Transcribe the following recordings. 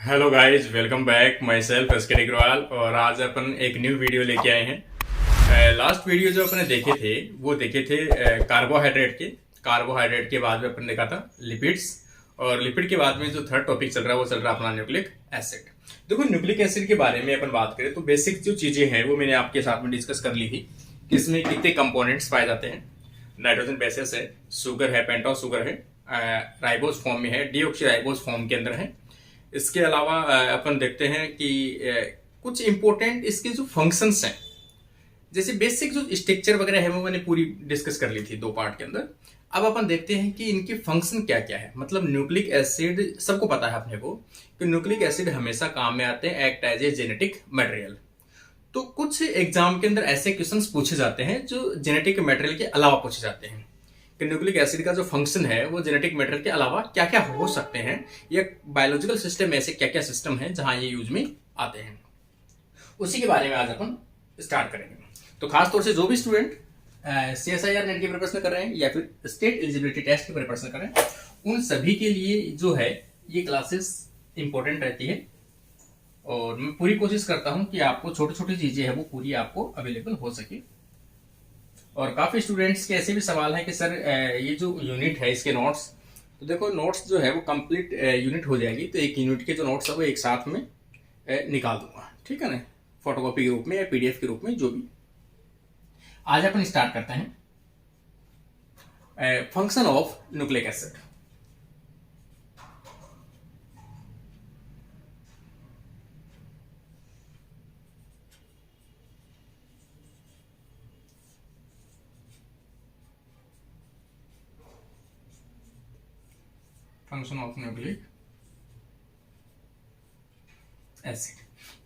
Hello guys, welcome back. Myself S K Agarwal और आज अपन एक न्यू वीडियो लेके आए हैं। लास्ट वीडियो जो अपने देखे थे वो देखे थे कार्बोहाइड्रेट के बाद में अपन देखा था लिपिड्स। और लिपिड के बाद में जो थर्ड टॉपिक चल रहा है वो चल रहा है अपना न्यूक्लिक एसिड। देखो, न्यूक्लिक एसिड के बारे में अपन बात करें तो बेसिक जो चीजें हैं वो मैंने आपके साथ में डिस्कस कर ली थी कि इसमें कितने कंपोनेंट्स पाए जाते हैं। नाइट्रोजन बेसिस है, शुगर है, पेंटोस शुगर है, राइबोस फॉर्म में है, डीऑक्सी राइबोस फॉर्म के अंदर है। इसके अलावा अपन देखते हैं कि कुछ इंपॉर्टेंट इसके जो फंक्शंस हैं, जैसे बेसिक जो स्ट्रक्चर वगैरह है वो मैंने पूरी डिस्कस कर ली थी दो पार्ट के अंदर। अब अपन देखते हैं कि इनके फंक्शन क्या क्या है। मतलब न्यूक्लिक एसिड सबको पता है अपने को कि न्यूक्लिक एसिड हमेशा काम में आते हैं, act as a genetic material. तो कुछ एग्जाम के अंदर ऐसे क्वेश्चंस पूछे जाते हैं जो जेनेटिक मटेरियल के अलावा पूछे जाते हैं कि न्यूक्लिक एसिड का जो फंक्शन है वो जेनेटिक मटेरियल के अलावा क्या क्या हो सकते हैं, या बायोलॉजिकल सिस्टम में ऐसे क्या क्या सिस्टम है जहां ये यूज में आते हैं। उसी के बारे में आज अपन स्टार्ट करेंगे। तो खासतौर से जो भी स्टूडेंट CSIR नेट की प्रिपरेशन कर रहे हैं या फिर स्टेट एलिजिबिलिटी टेस्ट की प्रिपरेशन कर रहे हैं, उन सभी के लिए जो है ये क्लासेस इंपॉर्टेंट रहती है। और मैं पूरी कोशिश करता हूं कि आपको छोटी छोटी चीजें हैं वो पूरी आपको अवेलेबल हो सके। और काफी स्टूडेंट्स के ऐसे भी सवाल हैं कि सर ये जो यूनिट है इसके नोट्स, तो देखो नोट्स जो है वो कंप्लीट यूनिट हो जाएगी तो एक यूनिट के जो नोट्स है वो एक साथ में निकाल दूंगा, ठीक है ना, फोटोकॉपी के रूप में या PDF के रूप में, जो भी। आज अपन स्टार्ट करते हैं function of nucleic acid. Function of nucleic acid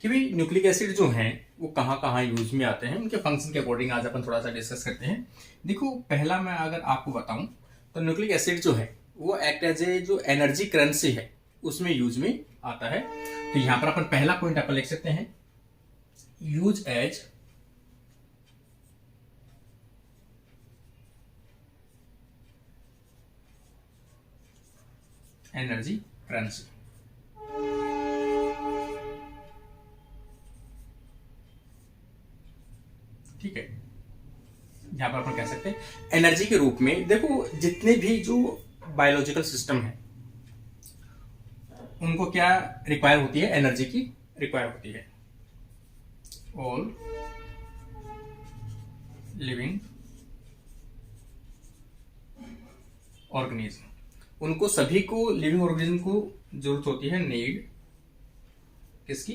कि भाई न्यूक्लिक एसिड जो हैं वो कहाँ कहाँ यूज में आते हैं, उनके फंक्शन के अकॉर्डिंग आज अपन थोड़ा सा डिस्कस करते हैं। देखो, पहला मैं अगर आपको बताऊं तो न्यूक्लिक एसिड जो है वो एक्ट एज ए जो एनर्जी करेंसी है उसमें यूज में आता है। तो यहां पर अपन पहला पॉइंट अपन लिख सकते हैं, यूज एज एनर्जी करेंसी। ठीक है, यहां पर अपन कह सकते हैं एनर्जी के रूप में। देखो, जितने भी जो बायोलॉजिकल सिस्टम है उनको क्या रिक्वायर होती है, एनर्जी की रिक्वायर होती है। ऑल लिविंग ऑर्गेनिज्म, उनको सभी को लिविंग ऑर्गेनिज्म को जरूरत होती है, नीड किसकी,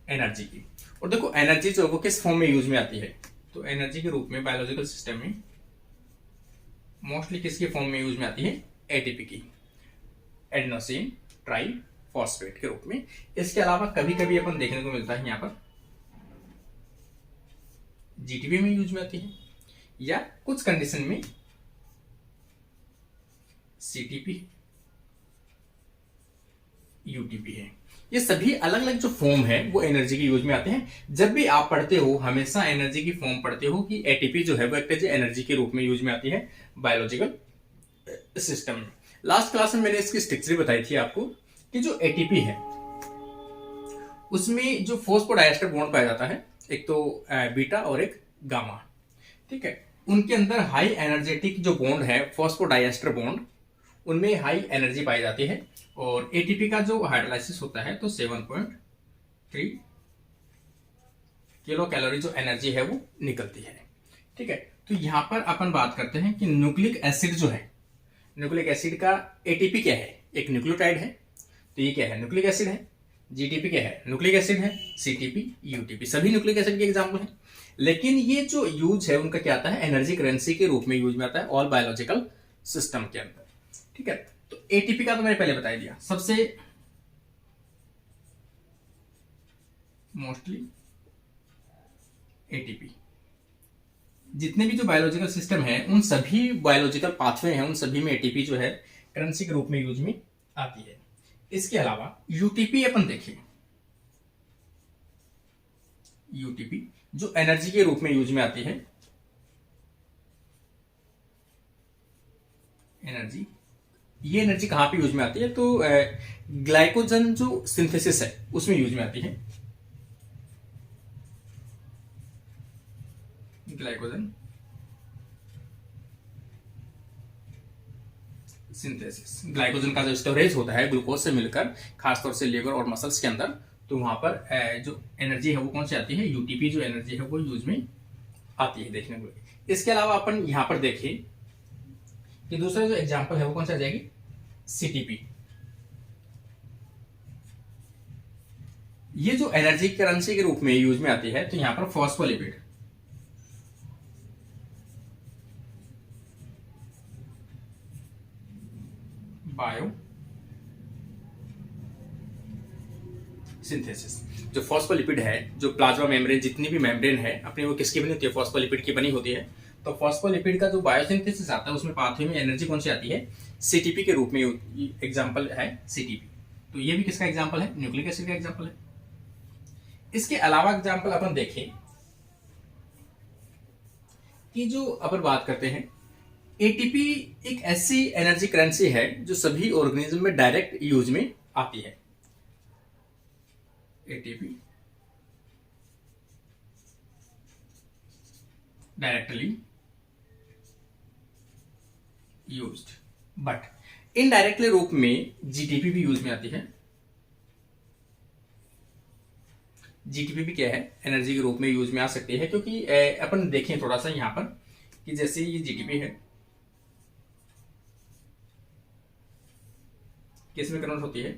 एनर्जी की। और देखो एनर्जी जो है वो किस फॉर्म में यूज में आती है, तो एनर्जी के रूप में बायोलॉजिकल सिस्टम में मोस्टली किसके फॉर्म में यूज में आती है, ATP की, एडेनोसिन ट्राई फॉस्फेट के रूप में। इसके अलावा कभी कभी अपन देखने को मिलता है यहाँ पर GTP में यूज में आती है, या कुछ कंडीशन में CTP UTP है। ये सभी अलग अलग जो फॉर्म है वो एनर्जी के यूज में आते हैं। जब भी आप पढ़ते हो हमेशा एनर्जी की फॉर्म पढ़ते हो कि ATP जो है वो एक एनर्जी के रूप में यूज में आती है बायोलॉजिकल सिस्टम में। लास्ट क्लास में मैंने इसकी स्ट्रक्चर बताई थी आपको कि जो ATP है उसमें जो फॉस्फोडाइएस्टर बॉन्ड पाया जाता है, एक तो बीटा और एक गामा, ठीक है। उनके अंदर हाई एनर्जेटिक जो बॉन्ड है फॉस्फोडाइएस्टर बॉन्ड, उनमें हाई एनर्जी पाई जाती है। और ATP का जो हाइड्रोलाइसिस होता है तो 7.3 किलो कैलोरी जो एनर्जी है वो निकलती है, ठीक है। तो यहां पर अपन बात करते हैं कि न्यूक्लिक एसिड जो है, न्यूक्लिक एसिड का ATP क्या है, एक न्यूक्लियोटाइड है, तो ये क्या है, न्यूक्लिक एसिड है। GTP क्या है, न्यूक्लिक एसिड है। CTP UTP सभी न्यूक्लिक एसिड के एग्जाम्पल हैं। लेकिन ये जो यूज है उनका क्या आता है, एनर्जी करेंसी के रूप में यूज में आता है ऑल बायोलॉजिकल सिस्टम के अंदर, ठीक है। तो ATP का तो मैंने पहले बता दिया, सबसे मोस्टली ATP। जितने भी जो बायोलॉजिकल सिस्टम है उन सभी बायोलॉजिकल पाथवे हैं उन सभी में ATP जो है करेंसी के रूप में यूज में आती है। इसके अलावा UTP अपन देखिए, UTP जो एनर्जी के रूप में यूज में आती है, एनर्जी ये एनर्जी कहाँ पे यूज में आती है? तो ग्लाइकोजन जो सिंथेसिस है उसमें यूज में आती है। ग्लाइकोजन सिंथेसिस, ग्लाइकोजन का जो स्टोरेज होता है ग्लूकोज से मिलकर खासतौर से लीवर और मसल्स के अंदर, तो वहां पर जो एनर्जी है वो कौन सी आती है? यूटीपी जो एनर्जी है वो यूज में आती है देखने को। इसके अलावा अपन यहां पर देखें कि दूसरा जो एग्जांपल है वो कौन सा आ जाएगी? सीटीपी। ये जो एनर्जी करेंसी के रूप में यूज में आती है, तो यहां पर फॉस्फोलिपिड, बायो सिंथेसिस, जो फॉस्फोलिपिड है, जो प्लाज्मा मेम्ब्रेन, जितनी भी मेम्ब्रेन है अपनी, वो किसकी बनी होती है? फॉस्फोलिपिड की बनी होती है। तो फॉस्फोलिपिड का जो बायोसिंथेसिस आता है उसमें पाथवे में एनर्जी कौन सी आती है? सीटीपी के रूप में। एग्जांपल है सीटीपी। तो ये भी किसका एग्जांपल है? न्यूक्लिक एसिड का एग्जांपल है। इसके अलावा एग्जांपल अपन देखें कि जो अपन बात करते हैं, एटीपी एक ऐसी एनर्जी करेंसी है जो सभी ऑर्गेनिज्म में डायरेक्ट यूज में आती है। ATP directly used, but indirectly रूप में जीटीपी भी यूज में आती है। जीटीपी भी क्या है? एनर्जी के रूप में यूज में आ सकती है, क्योंकि अपन देखें थोड़ा सा यहां पर कि जैसे ये जीटीपी है, किस में कन्वर्ट होती है?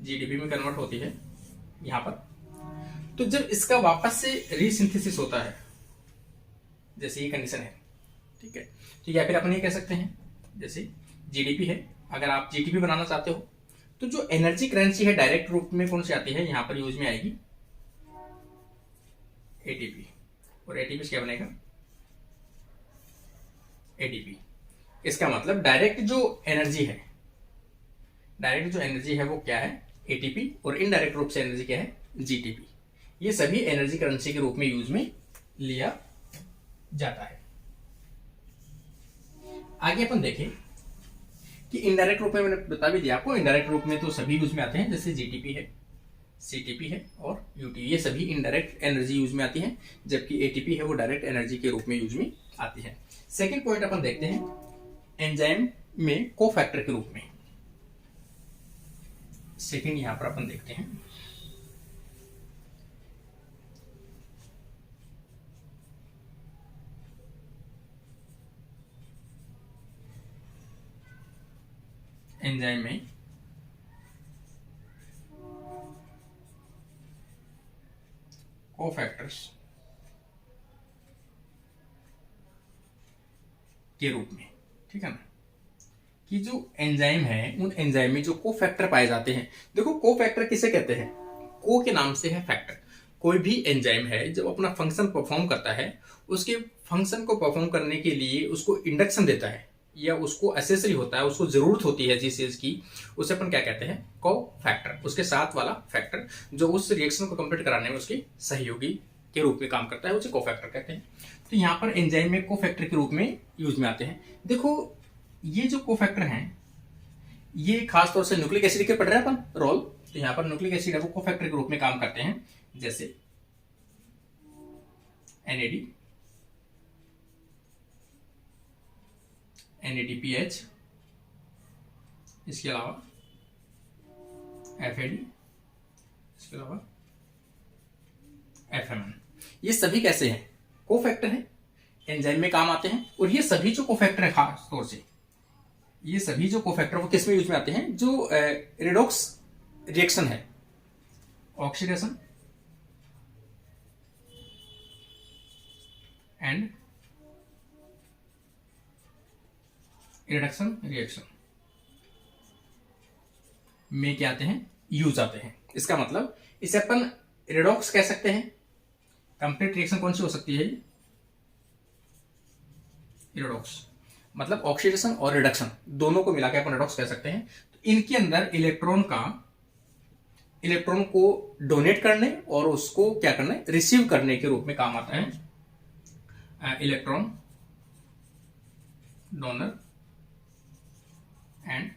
जीडीपी में कन्वर्ट होती है यहां पर। तो जब इसका वापस से रीसिंथेसिस होता है, जैसे ये कंडीशन है, ठीक है, तो या फिर अपन ये कह सकते हैं जैसे जीडीपी है, अगर आप जीटीपी बनाना चाहते हो तो जो एनर्जी करेंसी है डायरेक्ट रूप में कौन सी आती है? यहां पर यूज में आएगी एटीपी। और एटीपी से क्या बनेगा? एटीपी। इसका मतलब डायरेक्ट जो एनर्जी है, डायरेक्ट जो एनर्जी है वो क्या है? एटीपी। और इनडायरेक्ट रूप से एनर्जी क्या है? जीटीपी। ये सभी एनर्जी करेंसी के रूप में यूज में लिया जाता है। आगे अपन देखें कि इनडायरेक्ट रूप में, मैंने बता भी दिया आपको, इनडायरेक्ट रूप में तो सभी यूज में आते हैं, जैसे जीटीपी है, सीटीपी है और यूटीपी, ये सभी इनडायरेक्ट एनर्जी यूज में आती है, जबकि एटीपी है वो डायरेक्ट एनर्जी के रूप में यूज में आती है। सेकेंड पॉइंट अपन देखते हैं एंजाइम में कोफैक्टर के रूप में। सेकेंड यहां पर अपन देखते हैं एंजाइम में कोफैक्टर्स के रूप में, ठीक है ना, कि जो एंजाइम है उन एंजाइम में जो कोफैक्टर पाए जाते हैं। देखो कोफैक्टर किसे कहते हैं? को के नाम से है फैक्टर। कोई भी एंजाइम है जब अपना फंक्शन परफॉर्म करता है, उसके फंक्शन को परफॉर्म करने के लिए उसको इंडक्शन देता है या उसको एसेसरी होता है, उसको जरूरत होती है जिस चीज की, उसे अपन क्या कहते हैं? को फैक्टर। उसके साथ वाला फैक्टर जो उस रिएक्शन को कंप्लीट कराने में उसके सहयोगी के रूप में काम करता है, उसे को फैक्टर कहते हैं। तो यहाँ पर एंजाइम में को फैक्टर के रूप में यूज में आते हैं। देखो ये जो को फैक्टर हैं ये खासतौर से न्यूक्लिक एसिड के पढ़ रहे हैं अपन रोल, तो यहाँ पर न्यूक्लिक एसिड है वो को फैक्टर के रूप में काम करते हैं, जैसे NAD, NADPH, इसके अलावा FAD, इसके अलावा FMN। ये सभी कैसे हैं? कोफैक्टर हैं, एंजाइम में काम आते हैं। और ये सभी जो कोफैक्टर है, खास तौर से ये सभी जो कोफैक्टर वो किस में यूज में आते हैं? जो रेडॉक्स रिएक्शन है, ऑक्सीडेशन एंड रिडक्शन रिएक्शन में क्या आते हैं? यूज आते हैं। इसका मतलब इसे अपन रेडॉक्स कह सकते हैं। कंप्लीट रिएक्शन कौन सी हो सकती है? रेडॉक्स मतलब ऑक्सीडेशन और रिडक्शन दोनों को मिलाकर अपन रेडॉक्स कह सकते हैं। तो इनके अंदर इलेक्ट्रॉन को डोनेट करने और उसको क्या करना, रिसीव करने के रूप में काम आता है electron donor and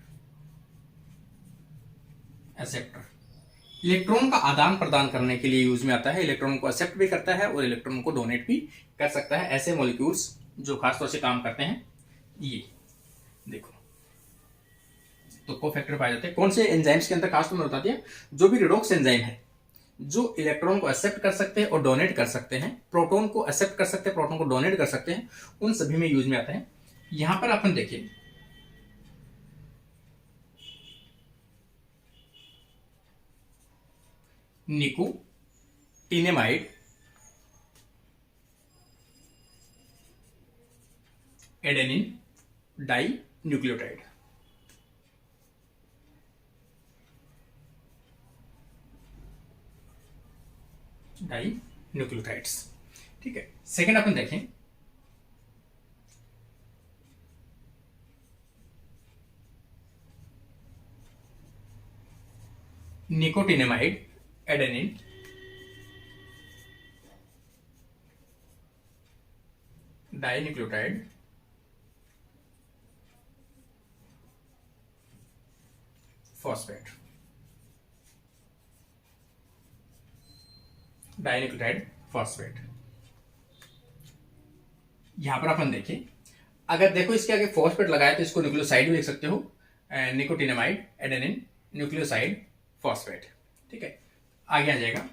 acceptor. Electron का आदान प्रदान करने के लिए यूज में आता है, इलेक्ट्रॉन को एक्सेप्ट भी करता है और इलेक्ट्रॉन को डोनेट भी कर सकता है। ऐसे मॉलिक्यूल्स जो खासतौर से काम करते हैं, ये देखो तो कोफैक्टर पाए जाते हैं। कौन से एंजाइम्स के अंदर खासतौर में बताती है, जो भी रिडॉक्स एंजाइम है, जो इलेक्ट्रॉन को एक्सेप्ट कर सकते हैं और डोनेट कर सकते हैं, प्रोटॉन को एक्सेप्ट कर सकते हैं, प्रोटॉन को डोनेट कर सकते हैं, उन सभी में यूज में आता है। यहां पर अपन देखिए nicotinamide, adenine dinucleotide. Dinucleotides, ठीक है। सेकेंड अपन देखें nicotinamide, adenine dinucleotide, phosphate, dinucleotide phosphate. यहां पर अपन देखें, अगर देखो इसके आगे फॉस्फेट लगाए तो इसको न्यूक्लियोसाइड भी लिख सकते हो, निकोटिनेमाइड, एडेनिन, न्यूक्लियोसाइड, फॉस्फेट, ठीक है। आगे आ जाएगा,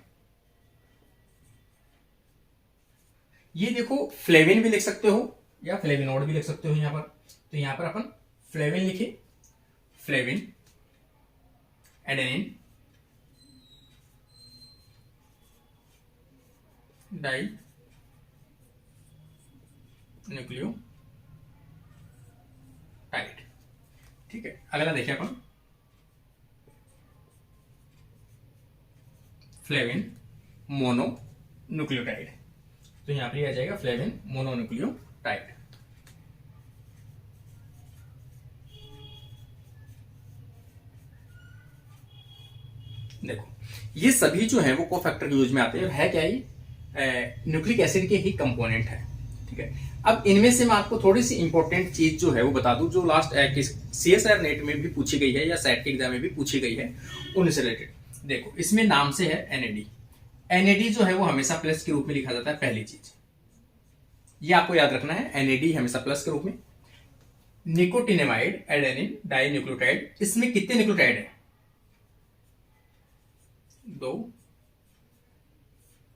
ये देखो फ्लेविन भी लिख सकते हो या फ्लेविनोड भी लिख सकते हो यहां पर। तो यहां पर अपन फ्लेविन लिखे, फ्लेविन, एडेनिन डाई न्यूक्लियोटाइड, ठीक है। अगला देखिए अपन फ्लेविन मोनो न्यूक्लियोटाइड। तो यहां पर आ जाएगा फ्लेविन मोनो न्यूक्लियोटाइड। देखो ये सभी जो है वो कोफैक्टर के यूज में आते हैं। है क्या ये, न्यूक्लिक एसिड के ही कंपोनेंट है, ठीक है। अब इनमें से मैं आपको थोड़ी सी इंपॉर्टेंट चीज जो है वो बता दूं, जो लास्ट CSIR नेट में भी पूछी गई है या सेट के एग्जाम में भी पूछी गई है, उनसे रिलेटेड। देखो इसमें नाम से है NAD। NAD जो है वो हमेशा प्लस के रूप में लिखा जाता है, पहली चीज ये आपको याद रखना है, NAD हमेशा प्लस के रूप में। निकोटिनेमाइड, एडेनिन डाई न्यूक्लियोटाइड, इसमें कितने न्यूक्लियोटाइड है, 2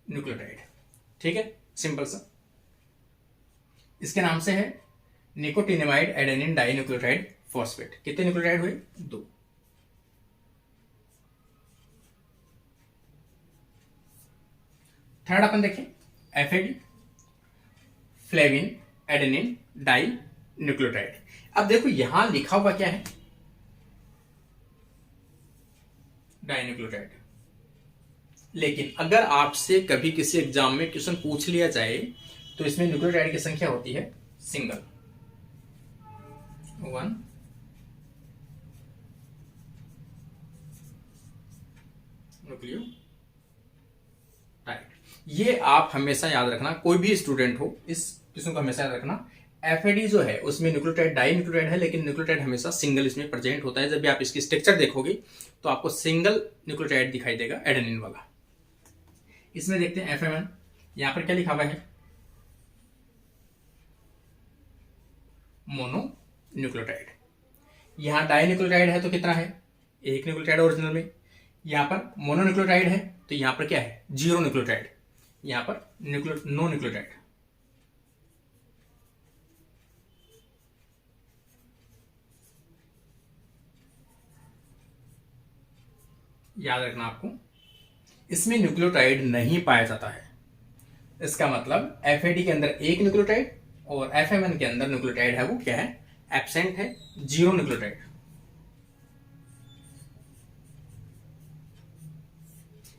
न्यूक्लियोटाइड, ठीक है, सिंपल सा। इसके नाम से है nicotinamide, adenine dinucleotide, phosphate. कितने न्यूक्लियोटाइड हुए, 2। थर्ड अपन देखें FAD, flavin, adenine dinucleotide. अब देखो यहां लिखा हुआ क्या है, डाई न्यूक्लियोटाइड। लेकिन अगर आपसे कभी किसी एग्जाम में क्वेश्चन पूछ लिया जाए तो इसमें न्यूक्लियोटाइड की संख्या होती है सिंगल, 1 न्यूक्लियोटाइड। ये आप हमेशा याद रखना, कोई भी स्टूडेंट हो इस क्वेश्चन को हमेशा याद रखना। FAD जो है उसमें न्यूक्लियोटाइड डाई न्यूक्लियोटाइड है, लेकिन न्यूक्लियोटाइड हमेशा सिंगल इसमें प्रेजेंट होता है। जब भी आप इसकी स्ट्रक्चर देखोगे तो आपको सिंगल न्यूक्लियोटाइड दिखाई देगा, एडेनिन वाला। इसमें देखते हैं FMN, यहां पर क्या लिखा हुआ है, मोनो न्यूक्लियोटाइड। यहां डाई न्यूक्लियोटाइड है तो कितना है, 1 न्यूक्लियोटाइड ओरिजिनल में। यहां पर मोनो न्यूक्लियोटाइड है तो यहां पर क्या है, 0 न्यूक्लियोटाइड। यहां पर नो न्यूक्लियोटाइड। याद रखना आपको, इसमें न्यूक्लियोटाइड नहीं पाया जाता है। इसका मतलब FAD के अंदर 1 न्यूक्लियोटाइड और FMN के अंदर न्यूक्लियोटाइड है वो क्या है, एब्सेंट है, 0 न्यूक्लियोटाइड।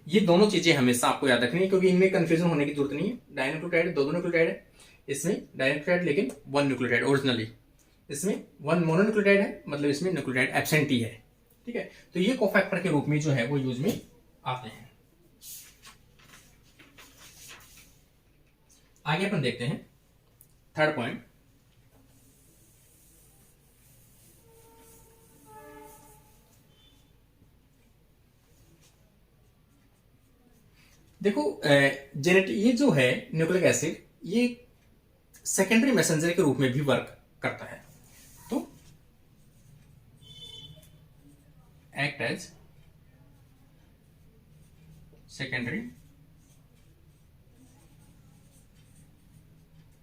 ये दोनों चीजें हमेशा आपको याद रखनी है, क्योंकि इनमें कंफ्यूजन होने की जरूरत नहीं है। डाइन्यूक्लियोटाइड 2 न्यूक्लियोटाइड है, इसमें डाइन्यूक्लियोटाइड लेकिन 1 न्यूक्लियोटाइड ओरिजिनली, इसमें 1 मोनोन्यूक्लियोटाइड है, मतलब इसमें न्यूक्लियोटाइड एब्सेंट ही है, ठीक है। तो ये कोफैक्टर के रूप में जो है वो यूज में आते हैं। आगे अपन देखते हैं थर्ड पॉइंट, देखो जेनेटिक ये जो है न्यूक्लिक एसिड, ये सेकेंडरी मैसेंजर के रूप में भी वर्क करता है। तो एक्ट एज सेकेंडरी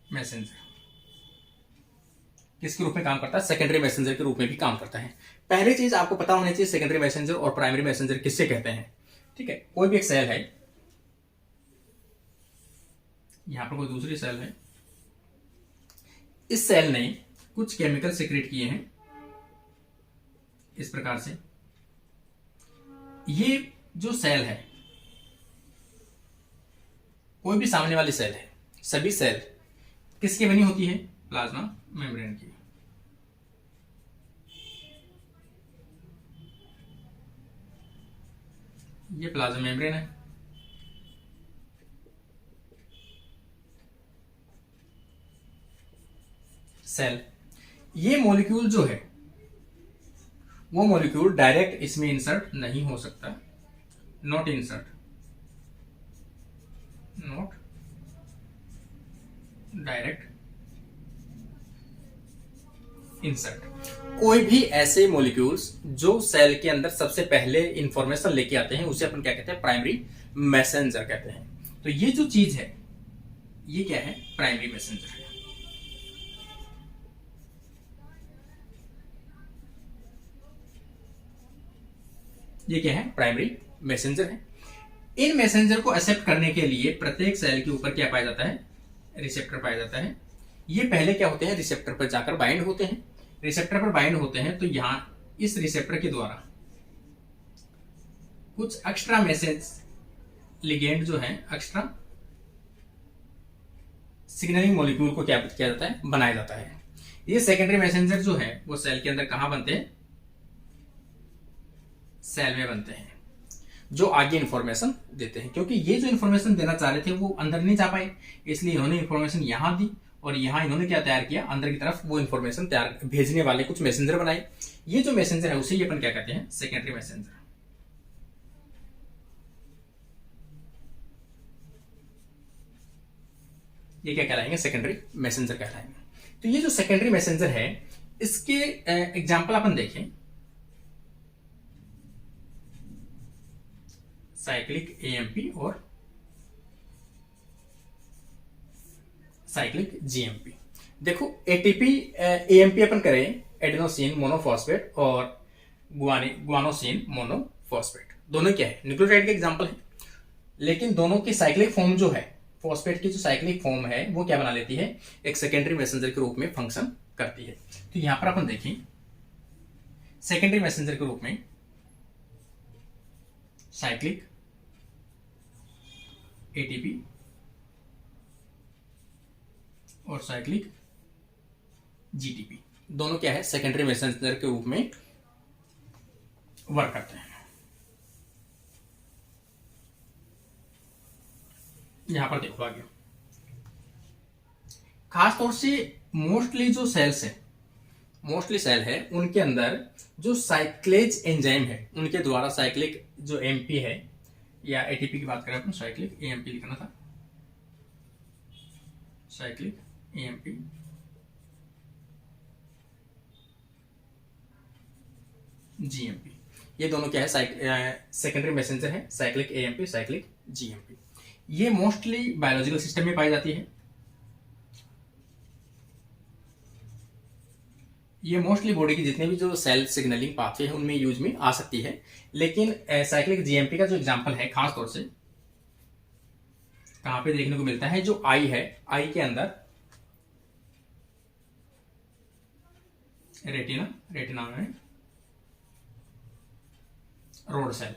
मैसेंजर किसके रूप में काम करता है? सेकेंडरी मैसेंजर के रूप में भी काम करता है। पहली चीज आपको पता होनी चाहिए सेकेंडरी मैसेंजर और प्राइमरी मैसेंजर किससे कहते हैं। ठीक है, कोई भी एक सेल है, यहां पर कोई दूसरी सेल है, इस सेल ने कुछ केमिकल सीक्रेट किए हैं इस प्रकार से। ये जो सेल है, कोई भी सामने वाली सेल है, सभी सेल किसकी बनी होती है? प्लाज्मा मेम्ब्रेन की। ये प्लाज्मा मेम्ब्रेन है। सेल, ये मॉलिक्यूल जो है वो मॉलिक्यूल डायरेक्ट इसमें इंसर्ट नहीं हो सकता, not insert, not direct insert. कोई भी ऐसे मॉलिक्यूल्स जो सेल के अंदर सबसे पहले इंफॉर्मेशन लेके आते हैं उसे अपन क्या कहते हैं? प्राइमरी मैसेंजर कहते हैं। तो ये जो चीज है ये क्या है? प्राइमरी मैसेंजर है। ये क्या है? प्राइमरी मैसेंजर है। इन मैसेंजर को एक्सेप्ट करने के लिए प्रत्येक सेल के ऊपर क्या पाया जाता है? रिसेप्टर पाया जाता है। ये पहले क्या होते हैं? रिसेप्टर पर जाकर बाइंड होते हैं। रिसेप्टर पर बाइंड होते हैं तो यहां इस रिसेप्टर के द्वारा कुछ एक्स्ट्रा मैसेज लिगेंड जो है, एक्स्ट्रा सिग्नलिंग मॉलिक्यूल को क्या किया जाता है? बनाया जाता है। ये सेकेंडरी मैसेंजर जो है वो सेल के अंदर कहां बनते हैं? सेल में बनते हैं, जो आगे इंफॉर्मेशन देते हैं। क्योंकि ये जो इंफॉर्मेशन देना चाह रहे थे वो अंदर नहीं जा पाए, इसलिए इन्होंने इंफॉर्मेशन यहां दी और यहां इन्होंने क्या तैयार किया? अंदर की तरफ वो इंफॉर्मेशन तैयार भेजने वाले कुछ मैसेंजर बनाए। ये जो मैसेंजर है उसे अपन क्या कहते हैं? Secondary messenger. ये क्या कहलाएंगे? सेकेंडरी मैसेंजर कहलाएंगे। तो ये जो सेकेंडरी मैसेंजर है इसके एग्जाम्पल अपन देखें, साइक्लिक एएमपी और साइक्लिक जीएमपी। देखो एटीपी एएमपी अपन करें एडेनोसिन मोनोफॉस्फेट और गुआनोसिन मोनोफॉस्फेट, दोनों क्या है? न्यूक्लियोटाइड के एग्जांपल है। लेकिन दोनों की साइक्लिक फॉर्म जो है, फॉस्फेट की जो साइक्लिक फॉर्म है वो क्या बना लेती है? एक सेकेंडरी मैसेंजर के रूप में फंक्शन करती है। तो यहां पर अपन देखें सेकेंडरी मैसेंजर के रूप में साइक्लिक एटीपी और साइक्लिक जीटीपी, दोनों क्या है? सेकेंडरी मैसेंजर के रूप में वर्क करते हैं। यहां पर देखो आगे, खासतौर से मोस्टली जो सेल्स है, मोस्टली सेल है उनके अंदर जो साइक्लेज एंजाइम है उनके द्वारा साइक्लिक जो एमपी है या एटीपी की बात करें अपन, साइक्लिक एएमपी लिखना था, साइक्लिक एएमपी जीएमपी, ये दोनों क्या है? सेकेंडरी मैसेंजर है, साइक्लिक एएमपी, साइक्लिक जीएमपी। ये मोस्टली बायोलॉजिकल सिस्टम में पाई जाती है। ये मोस्टली बॉडी की जितने भी जो सेल सिग्नलिंग पाथवे है उनमें यूज में आ सकती है। लेकिन साइक्लिक जीएमपी का जो एग्जांपल है खास तौर से कहां पे देखने को मिलता है? जो आई है, आई के अंदर रेटिना, रेटिना में रोड सेल,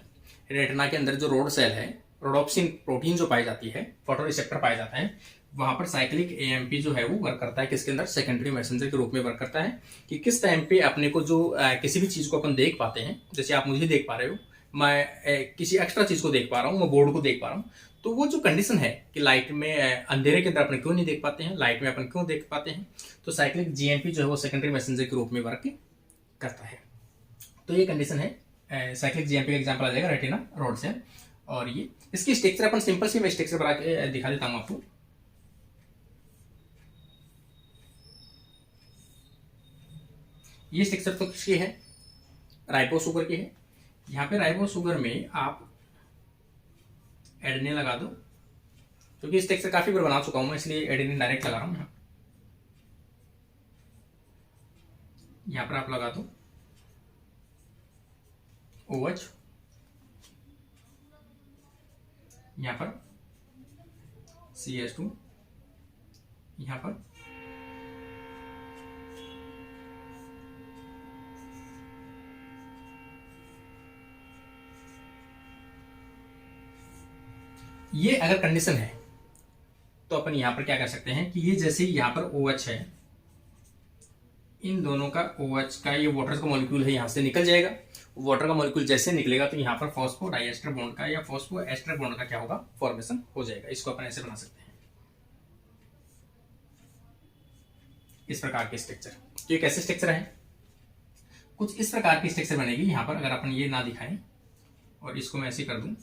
रेटिना के अंदर जो रोड सेल है, रोडोप्सिन प्रोटीन जो पाई जाती है, फोटोरिसेप्टर पाया जाता है, वहां पर साइक्लिक एएमपी जो है वो वर्क करता है। किसके अंदर? सेकेंडरी मैसेंजर के रूप में वर्क करता है। कि किस टाइम पे अपने को जो किसी भी चीज को अपन देख पाते हैं, जैसे आप मुझे देख पा रहे हो, मैं किसी एक्स्ट्रा चीज को देख पा रहा हूँ, मैं बोर्ड को देख पा रहा हूँ, तो वो जो कंडीशन है कि लाइट में अंधेरे के अंदर अपन क्यों नहीं देख पाते हैं, लाइट में अपन क्यों देख पाते हैं, तो साइक्लिक जीएमपी जो है वो सेकेंडरी मैसेंजर के रूप में वर्क करता है। तो ये कंडीशन है। साइक्लिक जीएमपी का एग्जांपल आ जाएगा रेटिना, रोड सेल, और ये इसकी स्ट्रक्चर अपन सिंपल सी मैं स्ट्रक्चर बना के दिखा देता हूं आपको। ये स्ट्रक्चर तो किसकी है, राइबो शुगर की है। यहाँ पे राइबो शुगर में आप एडेनिन लगा दो, क्योंकि स्ट्रक्चर काफी बार बना चुका हूं मैं, इसलिए एडेनिन डायरेक्ट लगा रहा हूं। यहाँ पर आप लगा दो OH, यहाँ पर CH2, यहाँ पर ये अगर कंडीशन है तो अपन यहां पर क्या कर सकते हैं कि ये जैसे ही यहां पर OH है, इन दोनों का OH का ये वाटर का मॉलिक्यूल है यहां से निकल जाएगा। वाटर का मॉलिक्यूल जैसे निकलेगा तो यहाँ पर फॉस्फो डाइएस्टर बॉन्ड का या फॉस्फो एस्टर बॉन्ड का क्या होगा, फॉर्मेशन हो जाएगा। इसको अपन ऐसे बना सकते हैं, इस प्रकार के स्ट्रक्चर। तो ये कैसे स्ट्रक्चर है, कुछ इस प्रकार की स्ट्रक्चर बनेगी। यहां पर अगर अपन ये ना दिखाएं और इसको मैं ऐसे कर दूं,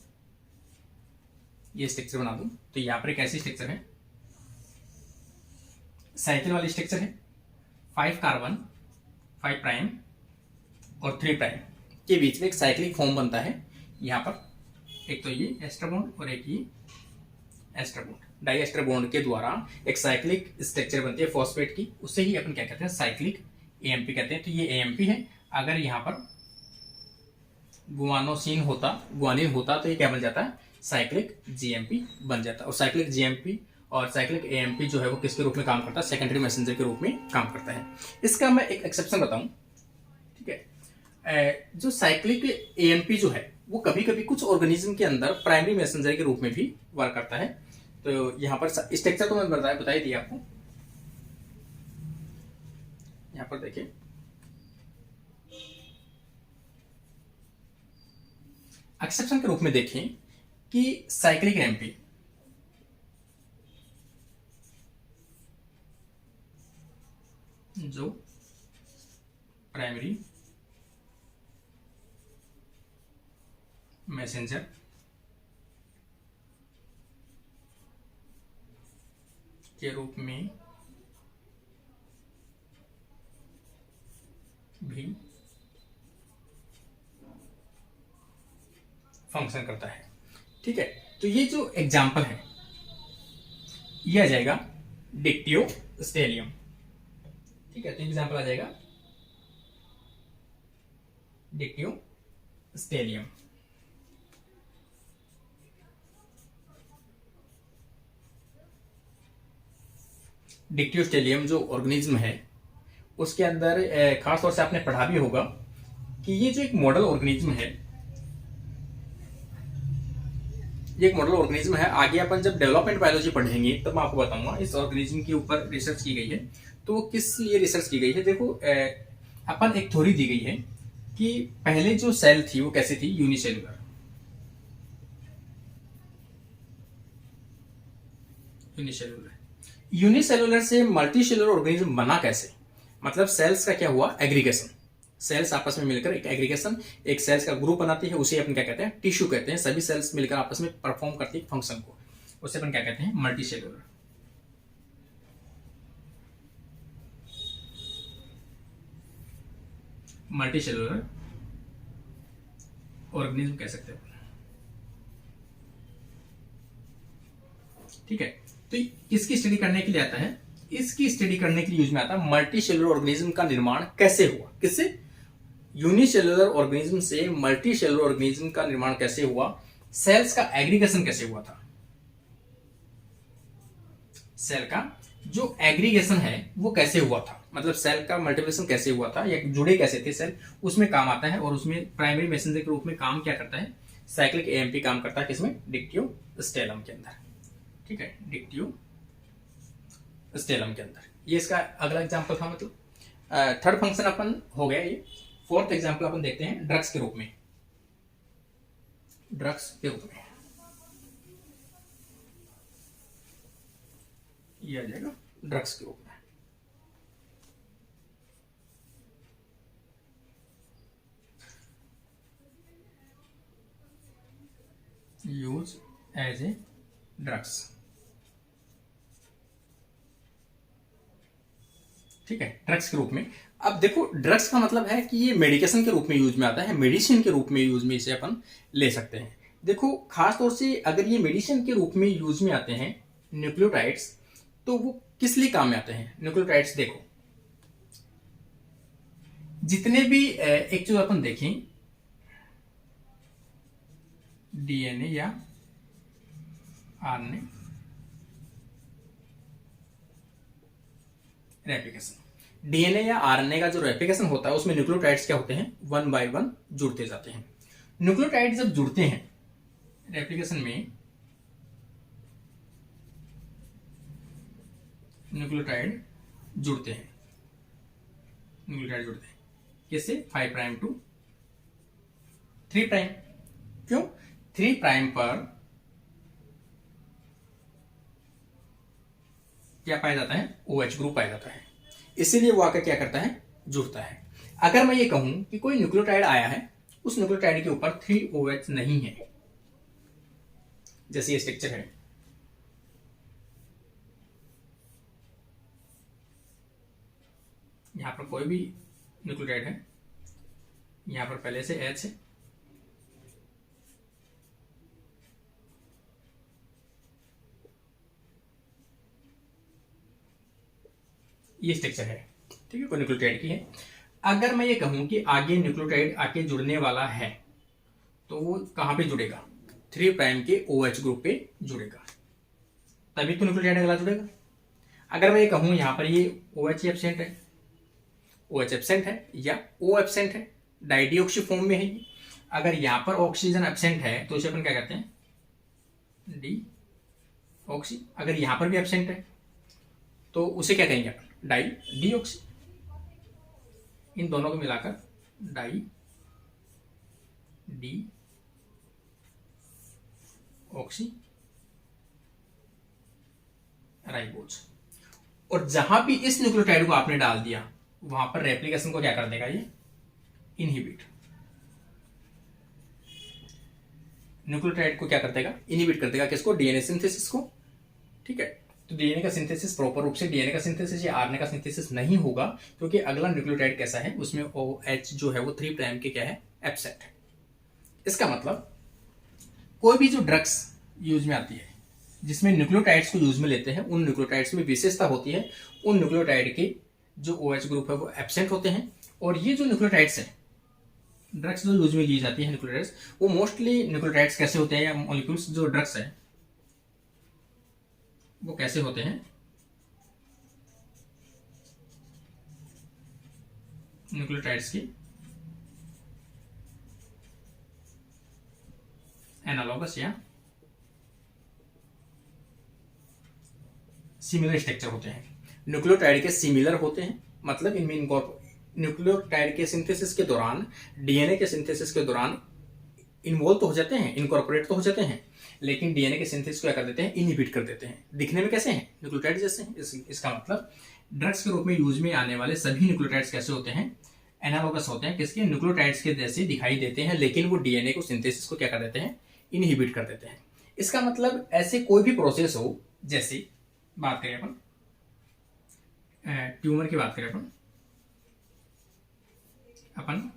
ये स्ट्रक्चर बना दूं, तो यहां पर एक ऐसी स्ट्रक्चर है, साइकिल वाली स्ट्रक्चर है। 5 कार्बन 5 प्राइम और 3 प्राइम के बीच में एक साइक्लिक फॉर्म बनता है। यहां पर एक तो ये एस्टर बॉन्ड और एक ये ester bond, diester bond के द्वारा एक साइक्लिक स्ट्रक्चर बनती है फॉस्फेट की, उससे ही अपन क्या कहते हैं, साइक्लिक AMP कहते हैं। तो ये AMP है। अगर यहां पर गुआनिन होता तो ये क्या बन जाता है, साइक्लिक GMP बन जाता है। और साइक्लिक GMP और साइक्लिक AMP जो है वो किसके रूप में काम करता है, सेकेंडरी मैसेंजर के रूप में काम करता है। इसका मैं एक एक्सेप्शन बताऊं, ठीक है। जो साइक्लिक AMP जो है वो कभी कभी कुछ ऑर्गेनिज्म के अंदर प्राइमरी मैसेंजर के रूप में भी वर्क करता है। तो यहाँ पर स्ट्रक्चर तो मैं बता ही दिया आपको। यहाँ पर देखिए, एक्सेप्शन के रूप में देखें कि साइक्लिक AMP जो प्राइमरी मैसेंजर के रूप में भी फंक्शन करता है, ठीक है। तो ये जो एग्जाम्पल है ये आ जाएगा डिक्टियोस्टेलियम, ठीक है। तो एग्जाम्पल आ जाएगा डिक्टियोस्टेलियम। डिक्टियोस्टेलियम जो ऑर्गेनिज्म है उसके अंदर खास तौर से आपने पढ़ा भी होगा कि ये जो एक मॉडल ऑर्गेनिज्म है, ये एक मॉडल ऑर्गेनिज्म है। आगे अपन जब डेवलपमेंट बायोलॉजी पढ़ेंगे तब मैं आपको बताऊंगा इस ऑर्गेनिज्म के ऊपर रिसर्च की गई है। तो वो किस लिए रिसर्च की गई है, देखो अपन एक थ्योरी दी गई है कि पहले जो सेल थी वो कैसी थी, यूनिसेलुलर। यूनिसेलुलर से मल्टीसेलुलर ऑर्गेनिज्म बना कैसे, मतलब सेल्स का क्या हुआ, एग्रीगेशन। सेल्स आपस में मिलकर एक एग्रीगेशन, एक सेल्स का ग्रुप बनाती है, उसे अपन क्या कहते हैं, टिश्यू कहते हैं। सभी सेल्स मिलकर आपस में परफॉर्म करती है फंक्शन को, उसे अपन क्या कहते हैं, मल्टीसेलुलर। मल्टीसेलुलर ऑर्गेनिज्म कह सकते हैं, ठीक है। तो किसकी स्टडी करने के लिए आता है, इसकी स्टडी करने के लिए यूज में आता है मल्टी सेलुलर ऑर्गेनिज्म का निर्माण कैसे हुआ, किससे, यूनिसेलुलर ऑर्गेनिज्म से मल्टी सेलुलर ऑर्गेनिज्म का निर्माण कैसे हुआ, सेल्स का एग्रीगेशन कैसे हुआ था। सेल का जो एग्रीगेशन है वो कैसे हुआ था, मतलब सेल का मल्टीप्लिकेशन कैसे हुआ था या जुड़े कैसे थे सेल, उसमें काम आता है। और उसमें प्राइमरी मैसेंजर के रूप में काम क्या करता है, साइक्लिक AMP काम करता है, किसमें, डिक्टियोस्टेलम के अंदर, ठीक है, डिक्टियोस्टेलम के अंदर। ये इसका अगला एग्जांपल था, मतलब थर्ड फंक्शन अपन हो गया ये। फोर्थ एग्जांपल अपन देखते हैं ड्रग्स के रूप में। ड्रग्स के रूप में ये आ जाएगा ड्रग्स के रूप में। Use as a drugs. ठीक है, ड्रग्स के रूप में। अब देखो, ड्रग्स का मतलब है कि ये मेडिकेशन के रूप में यूज में आता है, मेडिसिन के रूप में यूज में इसे अपन ले सकते हैं। देखो, खास तौर से अगर ये मेडिसिन के रूप में यूज में आते हैं न्यूक्लियोटाइड्स, तो वो किस लिए काम में आते हैं न्यूक्लियोटाइड्स? देखो, जितने भी एक जो अपन देखें डीएनए या आरएनए रेप्लिकेशन, डीएनए या आरएनए का जो रेप्लिकेशन होता है उसमें न्यूक्लियोटाइड्स क्या होते हैं, 1 बाय 1 जुड़ते जाते हैं। न्यूक्लियोटाइड जब जुड़ते हैं रेप्लिकेशन में, न्यूक्लियोटाइड जुड़ते हैं किससे, 5 प्राइम टू 3 प्राइम। क्यों? 3 प्राइम पर क्या पाया जाता है, OH ग्रुप पाया जाता है, इसीलिए वो आकर क्या करता है, जुड़ता है। अगर मैं ये कहूं कि कोई न्यूक्लियोटाइड आया है, उस न्यूक्लियोटाइड के ऊपर 3 OH नहीं है, जैसे ये स्ट्रक्चर है, यहां पर कोई भी न्यूक्लियोटाइड है, यहां पर पहले से H है, ये स्ट्रक्चर है, ठीक है, कोई न्यूक्लियोटाइड की है। अगर मैं ये कहूं कि आगे न्यूक्लियोटाइड आके जुड़ने वाला है, तो वो कहां पे जुड़ेगा, 3 प्राइम के OH ग्रुप पे जुड़ेगा, तभी तो न्यूक्लियोटाइड अगला जुड़ेगा। अगर मैं ये कहूं यहां पर ये OH एब्सेंट है, OH एब्सेंट है या O एब्सेंट है, डाइडिऑक्सी फॉर्म में है ये, अगर यहां पर ऑक्सीजन एब्सेंट है तो इसे अपन क्या कहते हैं, डी ऑक्सी। अगर यहां पर भी एब्सेंट है तो उसे क्या कहेंगे अपन, डाई डी ऑक्सी। इन दोनों को मिलाकर डाई डी ऑक्सी राइबोज। और जहां भी इस न्यूक्लियोटाइड को आपने डाल दिया, वहां पर रेप्लिकेशन को क्या कर देगा, ये इनहिबिट, न्यूक्लियोटाइड को क्या कर देगा, इनहिबिट कर देगा, किसको, डीएनए सिंथेसिस को। ठीक है, तो डीएनए का सिंथेसिस प्रॉपर रूप से डीएनए का सिंथेसिस या आरएनए का सिंथेसिस नहीं होगा, क्योंकि अगला न्यूक्लियोटाइड कैसा है, उसमें OH जो है वो 3 प्राइम के क्या है, एब्सेंट है। इसका मतलब कोई भी जो ड्रग्स यूज में आती है जिसमें न्यूक्लियोटाइड्स को यूज में लेते हैं, उन न्यूक्लियोटाइड्स में विशेषता होती है, उन न्यूक्लियोटाइड के जो OH ग्रुप है वो एब्सेंट होते हैं। और ये जो न्यूक्लियोटाइड्स हैं, ड्रग्स जो यूज में ली जाती है न्यूक्लियोटाइड्स, वो मोस्टली न्यूक्लियोटाइड्स कैसे होते हैं, या मॉलिक्यूल्स जो ड्रग्स हैं वो कैसे होते हैं, न्यूक्लियोटाइड्स की एनालॉगस या सिमिलर स्ट्रक्चर होते हैं। न्यूक्लियोटाइड के सिमिलर होते हैं, मतलब इनमें न्यूक्लियोटाइड के सिंथेसिस के दौरान, डीएनए के सिंथेसिस के दौरान इन्वॉल्व तो हो जाते हैं, इनकॉर्पोरेट तो हो जाते हैं, लेकिन डीएनए के सिंथेसिस को क्या कर देते हैं, इनहिबिट कर देते हैं। दिखने में कैसे हैं, न्यूक्लियोटाइड जैसे हैं। इसका मतलब ड्रग्स के रूप में यूज में आने वाले सभी न्यूक्लियोटाइड्स कैसे होते हैं, एनालॉगस होते हैं, किसके, न्यूक्लियोटाइड्स के जैसे दिखाई देते हैं, लेकिन वो डीएनए को सिंथेसिस को क्या कर देते हैं, इनहिबिट कर देते हैं। इसका मतलब ऐसे कोई भी प्रोसेस हो, जैसे बात करें अपन ट्यूमर की बात करें अपन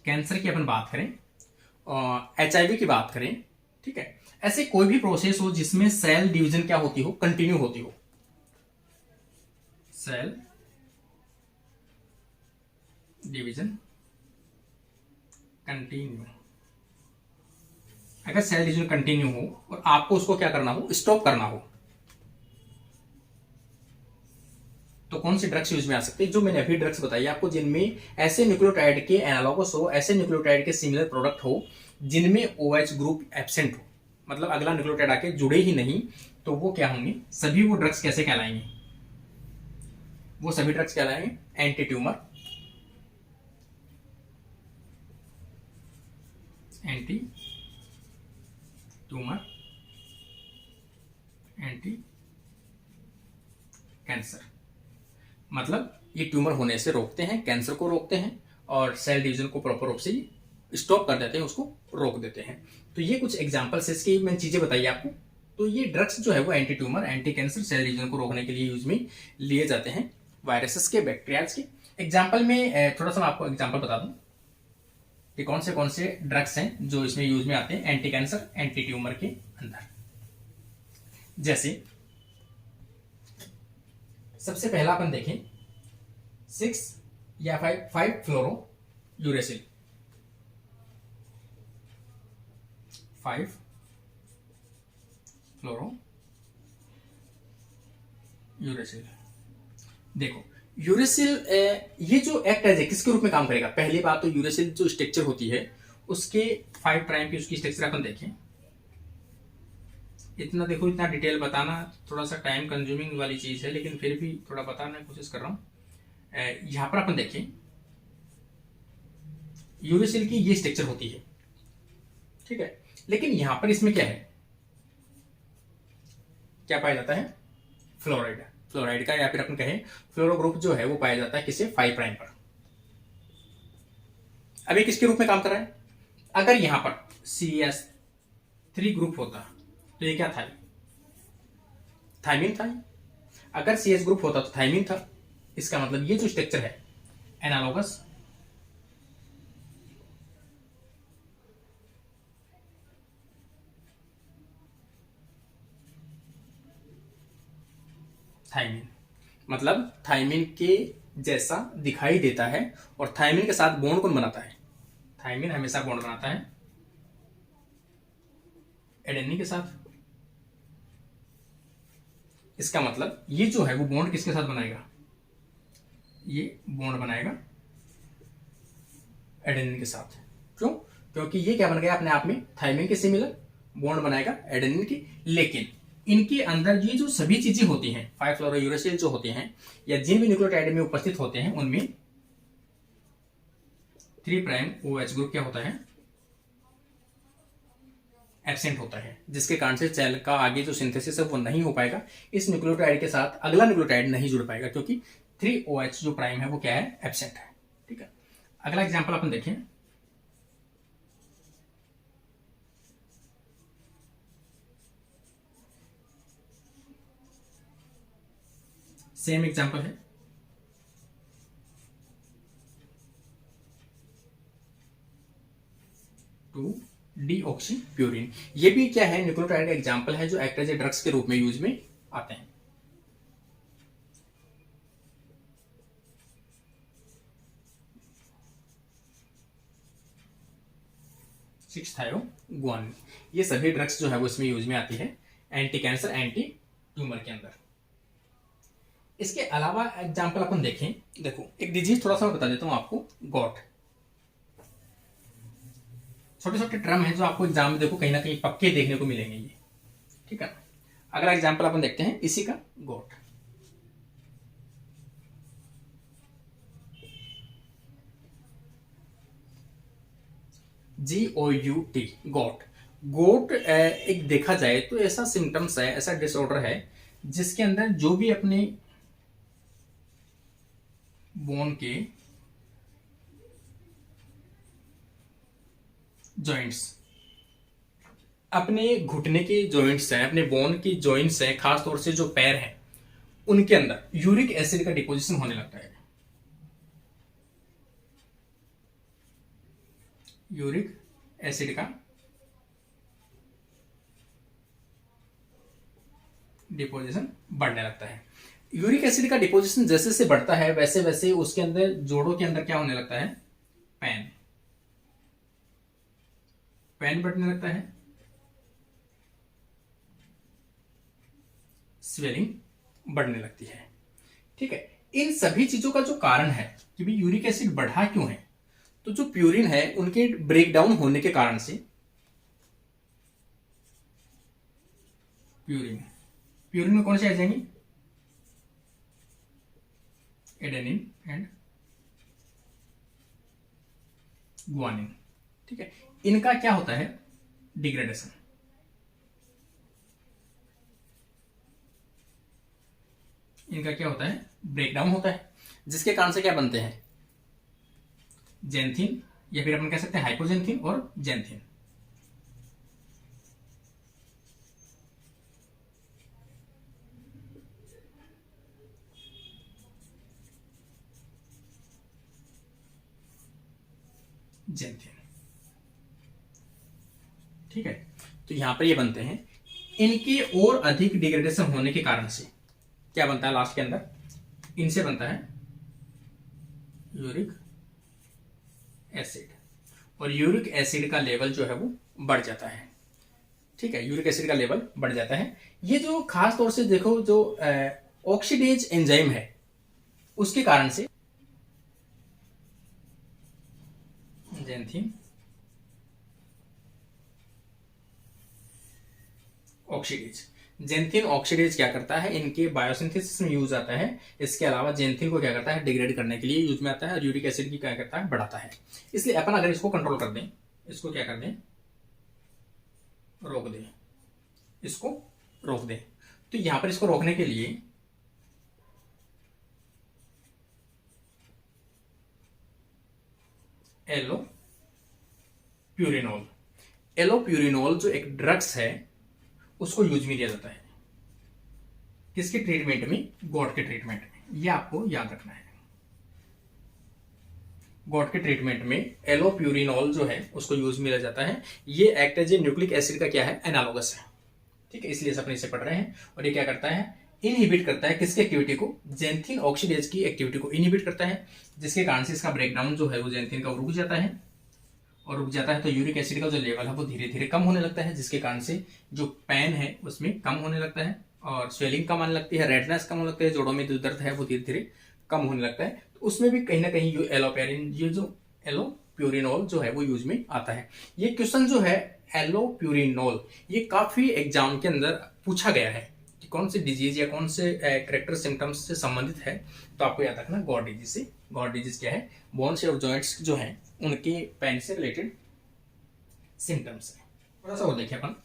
कैंसर की अपन बात करें, HIV की बात करें, ठीक है, ऐसे कोई भी प्रोसेस हो जिसमें सेल डिवीजन क्या होती हो, कंटिन्यू होती हो, सेल डिवीजन कंटिन्यू। अगर सेल डिवीजन कंटिन्यू हो और आपको उसको क्या करना हो, स्टॉप करना हो, तो कौन सी ड्रग्स यूज में आ सकती है, जो मैंने अभी ड्रग्स बताई आपको, जिनमें ऐसे न्यूक्लियोटाइड के एनालॉगस हो, ऐसे न्यूक्लियोटाइड के सिमिलर प्रोडक्ट हो जिनमें OH ग्रुप एब्सेंट हो, मतलब अगला न्यूक्लियोटाइड आके जुड़े ही नहीं, तो वो क्या होंगे, सभी वो ड्रग्स कैसे कहलाएंगे, वो सभी ड्रग्स कहलाएंगे एंटी ट्यूमर, एंटी कैंसर। मतलब ये ट्यूमर होने से रोकते हैं, कैंसर को रोकते हैं, और सेल डिवीजन को प्रॉपर रूप से स्टॉप कर देते हैं, उसको रोक देते हैं। तो ये कुछ एग्जाम्पल्स है, इसकी मैंने चीजें बताई आपको। तो ये ड्रग्स जो है वो anti tumour, anti cancer cell division को रोकने के लिए यूज में लिए जाते हैं, वायरसेस के, बैक्टीरियाज के। एग्जाम्पल में थोड़ा सा मैं आपको एग्जाम्पल बता दूं कि कौन से ड्रग्स हैं जो इसमें यूज में आते हैं एंटी कैंसर, एंटी ट्यूमर के अंदर। जैसे सबसे पहला अपन देखें 6 या 5 फ्लोरो यूरेसिल, 5 फ्लोरो यूरेसिल। देखो यूरेसिल ये जो एक्ट है किसके रूप में काम करेगा? पहली बात तो यूरेसिल जो स्ट्रक्चर होती है उसके 5 प्राइम की उसकी स्ट्रक्चर अपन देखें। इतना देखो, इतना डिटेल बताना थोड़ा सा टाइम कंज्यूमिंग वाली चीज है, लेकिन फिर भी थोड़ा बताने की कोशिश कर रहा हूं। यहां पर अपन देखें यूरेसिल की ये स्ट्रक्चर होती है, ठीक है। लेकिन यहां पर इसमें क्या है, क्या पाया जाता है? फ्लोराइड, फ्लोराइड का, या फिर अपन कहें फ्लोरो ग्रुप जो है वो पाया जाता है किसे? 5 प्राइम पर। अब ये किसके रूप में काम कर रहा है? अगर यहां पर CS3 ग्रुप होता तो ये क्या था? थाइमिन था। अगर CS ग्रुप होता तो थाइमिन था। इसका मतलब ये जो स्ट्रक्चर है एनालोगस, थाइमिन, मतलब थाइमिन के जैसा दिखाई देता है। और थाइमिन के साथ बॉन्ड कौन बनाता है? थाइमिन हमेशा बॉन्ड बनाता है एडेनिन के साथ। इसका मतलब ये जो है वो बॉन्ड किसके साथ बनाएगा? ये बॉन्ड बनाएगा एडेनिन के साथ। क्यों? क्योंकि ये क्या बन गया अपने आप में? थाइमिन के सिमिलर बॉन्ड बनाएगा एडेनिन की। लेकिन इनके अंदर ये जो सभी चीजें होती हैं 5 फ्लोरो यूरेसिल जो होते हैं, या जिन भी न्यूक्लियोटाइड में उपस्थित होते हैं, उनमें 3 प्राइम OH ग्रुप क्या होता है? एब्सेंट होता है, जिसके कारण से सेल का आगे जो सिंथेसिस है वो नहीं हो पाएगा। इस न्यूक्लियोटाइड के साथ अगला न्यूक्लियोटाइड नहीं जुड़ पाएगा, क्योंकि 3OH जो प्राइम है वो क्या है? एब्सेंट है। ठीक है, अगला एग्जाम्पल अपन देखें। सेम एग्जाम्पल है, टू डीऑक्सी प्यूरिन। ये भी क्या है? न्यूक्लियोटाइड का एग्जाम्पल है जो एक्ट एज ए ड्रग्स के रूप में यूज में आते हैं। सिक्स थायो गुआनिन, ये सभी ड्रग्स जो है वो इसमें यूज में आती है एंटी कैंसर, एंटी ट्यूमर के अंदर। इसके अलावा एग्जाम्पल अपन देखें, देखो एक डिजीज थोड़ा सा मैं बता देता हूं आपको, गॉट। छोटे छोटे टर्म है जो आपको एग्जाम में देखो कहीं ना कहीं पक्के देखने को मिलेंगे ये, ठीक है। अगला एग्जाम्पल अपन देखते हैं इसी का, गॉट। GOUT, got. गोट एक देखा जाए तो ऐसा सिम्टम्स है, ऐसा डिसऑर्डर है जिसके अंदर जो भी अपने बोन के जॉइंट्स, अपने घुटने के जॉइंट्स हैं, अपने बोन की जॉइंट्स हैं, खासतौर से जो पैर हैं, उनके अंदर यूरिक एसिड का डिपोजिशन होने लगता है। यूरिक एसिड का डिपोजिशन बढ़ने लगता है। यूरिक एसिड का डिपोजिशन जैसे जैसे बढ़ता है वैसे वैसे उसके अंदर, जोड़ों के अंदर क्या होने लगता है? पेन, पेन बढ़ने लगता है, स्वेलिंग बढ़ने लगती है। ठीक है, इन सभी चीजों का जो कारण है कि भी यूरिक एसिड बढ़ा क्यों है, तो जो प्यूरिन है उनके ब्रेकडाउन होने के कारण से, प्यूरिन, प्यूरिन में कौन से आ जाएंगे? Adenine and guanine. ठीक है, इनका क्या होता है? डिग्रेडेशन। इनका क्या होता है? ब्रेकडाउन होता है, जिसके कारण से क्या बनते हैं? जेंथिन या फिर अपन कह सकते हैं हाइपोजेंथिन और जेंथिन। जेंथिन, ठीक है। तो यहां पर ये बनते हैं। इनके और अधिक डिग्रेडेशन होने के कारण से क्या बनता है लास्ट के अंदर, इनसे बनता है यूरिक एसिड, और यूरिक एसिड का लेवल जो है वो बढ़ जाता है, ठीक है। यूरिक एसिड का लेवल बढ़ जाता है। ये जो खास तौर से देखो जो ऑक्सीडेज एंजाइम है उसके कारण से जेंथिन ऑक्सीडेज, जेंथिन ऑक्सीडेज क्या करता है, इनके बायोसिंथेसिस में यूज आता है। इसके अलावा जेंथिन को क्या करता है, डिग्रेड करने के लिए यूज में आता है, और यूरिक एसिड की क्या करता है, बढ़ाता है। इसलिए अपन अगर इसको कंट्रोल कर दें, इसको क्या कर दें, रोक दें, इसको रोक दें, तो यहां पर इसको रोकने के लिए एलोप्यूरिनोल, एलोप्यूरिनोल जो एक ड्रग्स है उसको यूज में लिया जाता है। किसके ट्रीटमेंट में, गॉट के ट्रीटमेंट में, ये आपको याद रखना है। गॉट के ट्रीटमेंट में एलोप्यूरिनोल जो है उसको यूज में लिया जाता है। ये act as a nucleic acid का क्या है, एनालोगस है, ठीक है। इसलिए अपन इसे पढ़ रहे हैं। और ये क्या करता है, इनहिबिट करता है किसकी एक्टिविटी को, जेंथिन ऑक्सीडेज की एक्टिविटी को इनहिबिट करता है, जिसके कारण से इसका ब्रेकडाउन जो है वो जेंथिन का रुक जाता है, और रुक जाता है तो यूरिक एसिड का जो लेवल है वो धीरे धीरे कम होने लगता है, जिसके कारण से जो पेन है उसमें कम होने लगता है, और स्वेलिंग कम आने लगती है, रेडनेस कम होने लगती है, जोड़ों में जो दर्द है वो धीरे धीरे कम होने लगता है। तो उसमें भी कहीं ना कहीं जो एलोपेरिन, ये जो एलोप्यूरिनोल जो है वो यूज में आता है। ये क्वेश्चन जो है एलोप्यूरिनोल, ये काफी एग्जाम के अंदर पूछा गया है कि कौन से डिजीज या कौन से करेक्टर सिम्टम्स से संबंधित है। तो आपको याद रखना गॉट डिजीज से, गॉट डिजीज क्या है, बोन्स और जॉइंट्स जो हैं उनके पेन से रिलेटेड सिम्टम्स है। थोड़ा सा वो देखें अपन,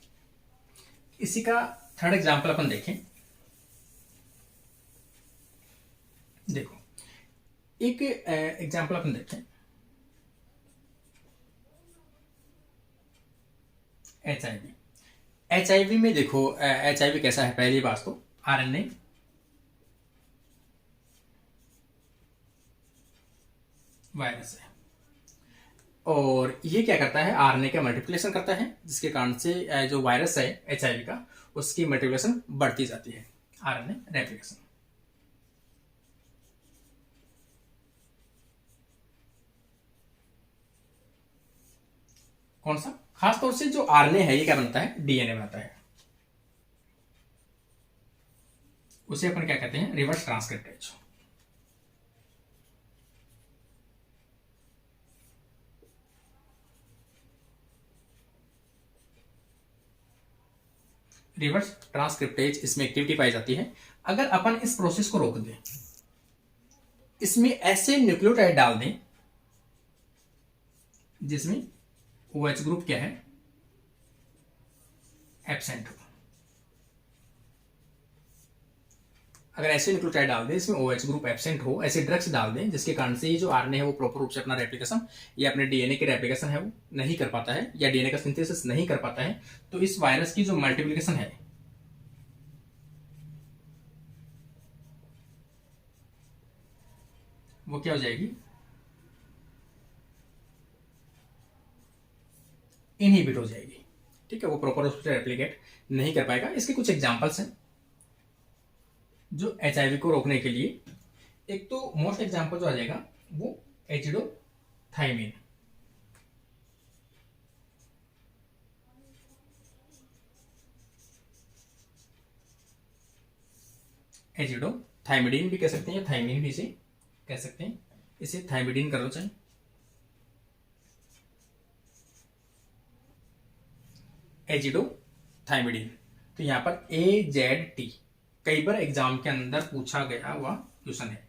इसी का थर्ड एग्जाम्पल अपन देखें। देखो एक एग्जाम्पल अपन देखें, एचआईवी। एचआईवी में देखो एचआईवी कैसा है, पहली बात तो आरएनए वायरस है, और ये क्या करता है, आरएनए का मल्टीप्लिकेशन करता है, जिसके कारण से जो वायरस है एचआईवी का उसकी मल्टीप्लिकेशन बढ़ती जाती है, आरएनए रेप्लिकेशन। कौन सा, खास तौर से जो आरएनए है ये क्या बनाता है, डीएनए बनाता है, उसे अपन क्या कहते हैं, रिवर्स ट्रांसक्रिप्टेज। रिवर्स ट्रांसक्रिप्टेज इसमें एक्टिविटी पाई जाती है। अगर अपन इस प्रोसेस को रोक दें, इसमें ऐसे न्यूक्लियोटाइड डाल दें जिसमें OH ग्रुप क्या है, एब्सेंट हो। अगर ऐसे न्यूक्लियोटाइड डाल दें इसमें OH ग्रुप एब्सेंट हो, ऐसे ड्रग्स डाल दें जिसके कारण से ये जो आरएनए है वो प्रॉपर रूप से अपना रेप्लिकेशन या अपने डीएनए के रेप्लिकेशन है वो नहीं कर पाता है, या डीएनए का सिंथेसिस नहीं कर पाता है, तो इस वायरस की जो मल्टीप्लिकेशन है वो क्या हो जाएगी, इनहिबिट हो जाएगी, ठीक है। वो प्रॉपर रूप से रेप्लिकेट नहीं कर पाएगा। इसके कुछ एग्जांपल्स हैं जो एचआईवी को रोकने के लिए। एक तो मोस्ट एग्जांपल जो आ जाएगा वो एजिडोथाइमिन, एजिडोथाइमिडीन भी कह सकते हैं, या थाइमिन भी इसे कह सकते हैं, इसे थाइमिडीन कर लो चाहे। एजिडोथाइमिडीन, तो यहां पर AZT कई बार एग्जाम के अंदर पूछा गया हुआ क्वेश्चन है,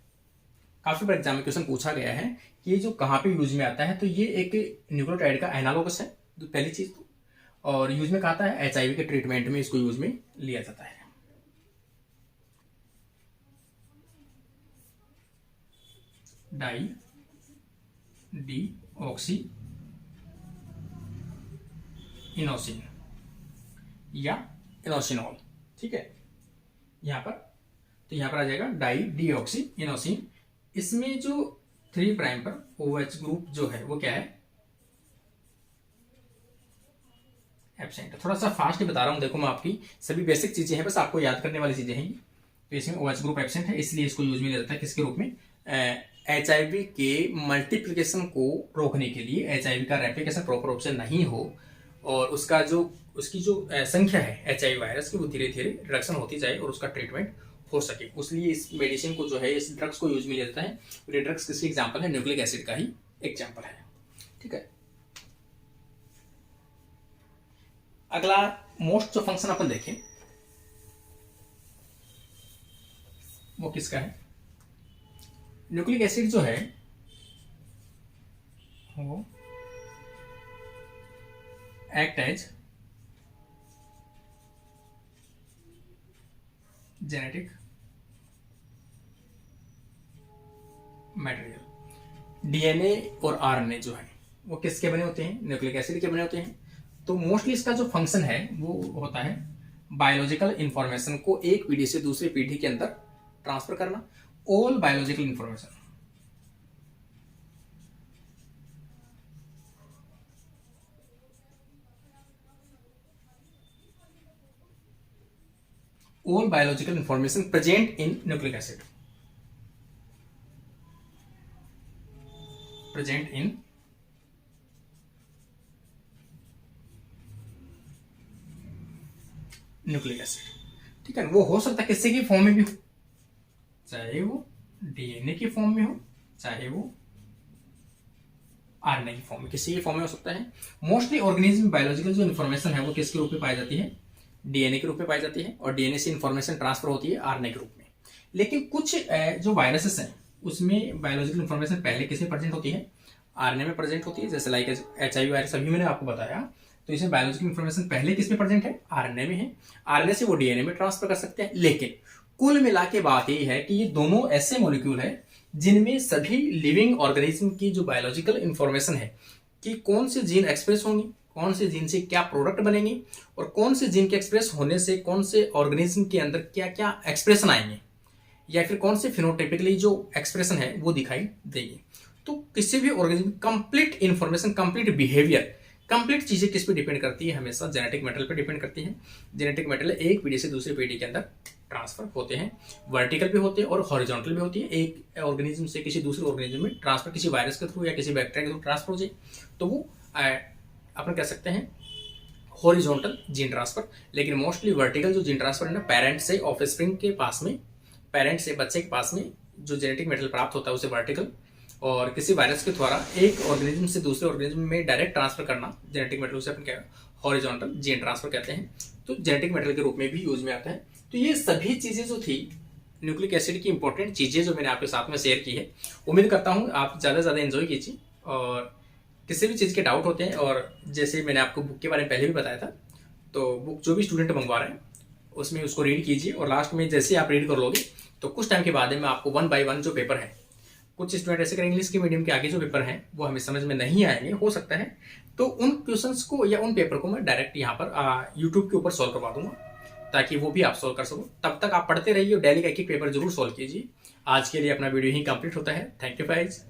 काफी बार एग्जाम में क्वेश्चन पूछा गया है कि ये जो कहां पे यूज में आता है, तो ये एक न्यूक्लियोटाइड का एनालोगस है, तो पहली चीज तो, और यूज में कहा था एचआईवी के ट्रीटमेंट में इसको यूज में लिया जाता है। डाई डी ऑक्सी इनोसिन या इनोसिनॉल, ठीक है। यहाँ पर तो यहाँ पर आ जाएगा डाई डीऑक्सी इनोसिन। इसमें जो 3 प्राइम पर OH ग्रुप जो है वो क्या है, एब्सेंट है। थोड़ा सा फास्ट बता रहा हूँ, देखो मैं आपकी सभी बेसिक चीजें हैं, बस आपको याद करने वाली चीजें हैं। तो इसमें OH ग्रुप एब्सेंट है, इसलिए इसको यूज में लिया जाता है किसके रूप में, HIV के मल्टीप्लिकेशन को रोकने के लिए। HIV का रेप्लिकेशन प्रॉपर रूप से नहीं हो और उसकी जो संख्या है HIV वायरस की वो धीरे धीरे रिडक्शन होती जाए और उसका ट्रीटमेंट हो सके, उसलिए इस मेडिसिन को जो है, इस ड्रग्स को यूज में लिया जाता है। और ये ड्रग्स किसकी एग्जाम्पल है, न्यूक्लिक एसिड का ही एग्जाम्पल है, ठीक है। अगला मोस्ट जो फंक्शन अपन देखें वो किसका है, न्यूक्लिक एसिड जो है वो act as genetic material. DNA और आरएनए जो है वो किसके बने होते हैं, न्यूक्लिक एसिड के बने होते हैं। तो मोस्टली इसका जो फंक्शन है वो होता है बायोलॉजिकल इंफॉर्मेशन को एक पीढ़ी से दूसरी पीढ़ी के अंदर ट्रांसफर करना। All biological information, all biological information present in nucleic acid, present in nucleic acid, ठीक है। वो हो सकता है किसी की फॉर्म में भी हो, चाहे वो डीएनए की फॉर्म में हो, चाहे वो आरएनए की फॉर्म में, किसी की फॉर्म में हो सकता है। मोस्टली ऑर्गेनिज्म बायोलॉजिकल जो इन्फॉर्मेशन है वो किसके रूप में पाई जाती है, डीएनए के रूप में पाई जाती है और डीएनए से इंफॉर्मेशन ट्रांसफर होती है आरएनए के रूप में। लेकिन कुछ जो वायरसेस हैं उसमें बायोलॉजिकल इंफॉर्मेशन पहले किसमें प्रेजेंट होती है, आरएनए में प्रेजेंट होती है, जैसे लाइक HIV वायरस अभी मैंने आपको बताया। तो इसमें बायोलॉजिकल इंफॉर्मेशन पहले किसमें प्रेजेंट है, आरएनए में है। आरएनए से वो डीएनए में ट्रांसफर कर सकते हैं। लेकिन कुल मिला के बात यही है कि ये दोनों ऐसे मॉलिक्यूल है जिनमें सभी लिविंग ऑर्गेनिज्म की जो बायोलॉजिकल इंफॉर्मेशन है कि कौन से जीन एक्सप्रेस होंगी, कौन से जीन से क्या प्रोडक्ट बनेंगे और कौन से जीन के एक्सप्रेस होने से कौन से ऑर्गेनिज्म के अंदर क्या क्या एक्सप्रेशन आएंगे या फिर कौन से फिनोटाइपिकली जो एक्सप्रेशन है वो दिखाई देगी। तो किसी भी organism complete information, complete behaviour, complete चीजें किस पे डिपेंड करती है, हमेशा जेनेटिक मटेरियल पे डिपेंड करती है। जेनेटिक मटेरियल एक पीढ़ी से दूसरी पीढ़ी के अंदर ट्रांसफर होते हैं, वर्टिकल भी होते हैं और हॉरिजॉन्टल भी होती है। एक ऑर्गेनिज्म से किसी दूसरे ऑर्गेनिज्म में ट्रांसफर किसी वायरस के थ्रू या किसी बैक्टीरिया के थ्रू ट्रांसफर हो जाए तो वो अपन कह सकते हैं हॉरिजॉन्टल जीन ट्रांसफर। लेकिन मोस्टली वर्टिकल जो जीन ट्रांसफर है ना, पेरेंट से ऑफस्प्रिंग के पास में, पेरेंट से बच्चे के पास में जो जेनेटिक मटेरियल प्राप्त होता है उसे वर्टिकल, और किसी वायरस के द्वारा एक ऑर्गेनिज्म से दूसरे ऑर्गेनिज्म में डायरेक्ट ट्रांसफर करना जेनेटिक मटेरियल से अपन क्या हॉरिजॉन्टल जीन ट्रांसफर कहते हैं। तो जेनेटिक मटेरियल के रूप में भी यूज में आता है। तो ये सभी चीजें जो थी न्यूक्लिक एसिड की इंपॉर्टेंट चीजें जो मैंने आपके साथ में शेयर की है, उम्मीद करता हूँ आप ज़्यादा से ज़्यादा एंजॉय कीजिए। और किसी भी चीज़ के डाउट होते हैं, और जैसे मैंने आपको बुक के बारे में पहले भी बताया था, तो बुक जो भी स्टूडेंट मंगवा रहे हैं उसमें उसको रीड कीजिए और लास्ट में जैसे आप रीड कर लोगे तो कुछ टाइम के बाद में आपको 1 बाय 1 जो पेपर है, कुछ स्टूडेंट ऐसे इंग्लिश के मीडियम के आगे जो पेपर हैं वो हमें समझ में नहीं आएंगे, हो सकता है तो उन क्वेश्चंस को या उन पेपर को मैं डायरेक्ट यहाँ पर यूट्यूब के ऊपर सॉल्व करवा दूंगा ताकि वो भी आप सॉल्व कर सको। तब तक आप पढ़ते रहिए और डेली का एक पेपर जरूर सॉल्व कीजिए। आज के लिए अपना वीडियो ही कंप्लीट होता है। Thank you guys.